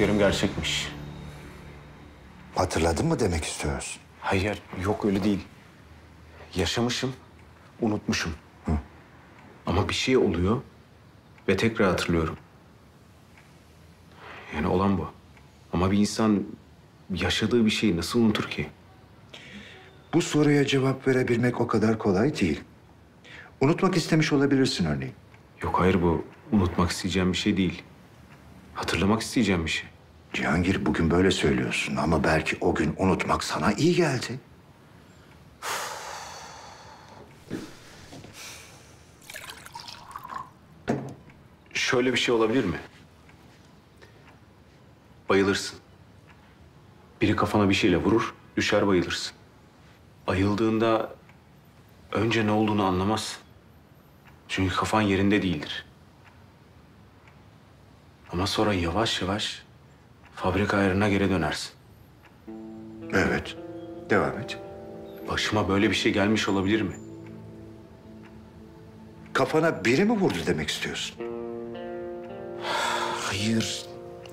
söylediklerim gerçekmiş. Hatırladın mı demek istiyorsun? Hayır, yok öyle değil. Yaşamışım, unutmuşum. Ama bir şey oluyor ve tekrar hatırlıyorum. Yani olan bu. Ama bir insan yaşadığı bir şeyi nasıl unutur ki? Bu soruya cevap verebilmek o kadar kolay değil. Unutmak istemiş olabilirsin örneğin. Yok hayır, bu unutmak isteyeceğim bir şey değil. Hatırlamak isteyeceğim bir şey. Cihangir, bugün böyle söylüyorsun ama belki o gün unutmak sana iyi geldi. Şöyle bir şey olabilir mi? Bayılırsın. Biri kafana bir şeyle vurur, düşer bayılırsın. Bayıldığında önce ne olduğunu anlamazsın. Çünkü kafan yerinde değildir. Ama sonra yavaş yavaş fabrika ayarına geri dönersin. Evet, devam et. Başıma böyle bir şey gelmiş olabilir mi? Kafana biri mi vurdu demek istiyorsun? Hayır.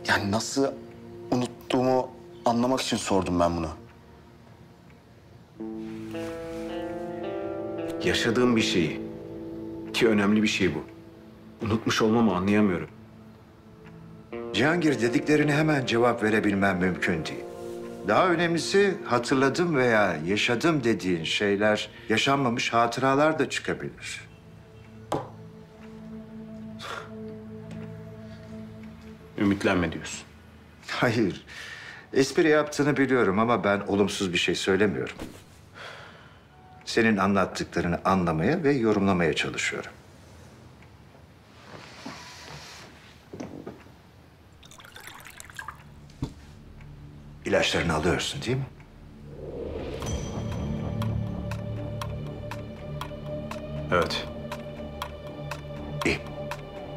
Yani nasıl unuttuğumu anlamak için sordum ben bunu. Yaşadığım bir şeyi, ki önemli bir şey bu. Unutmuş olmamı anlayamıyorum. Cihangir, dediklerine hemen cevap verebilmem mümkün değil. Daha önemlisi, hatırladım veya yaşadım dediğin şeyler yaşanmamış hatıralar da çıkabilir. Ümitlenme diyorsun. Hayır, espri yaptığını biliyorum ama ben olumsuz bir şey söylemiyorum. Senin anlattıklarını anlamaya ve yorumlamaya çalışıyorum. İlaçlarını alıyorsun değil mi? Evet.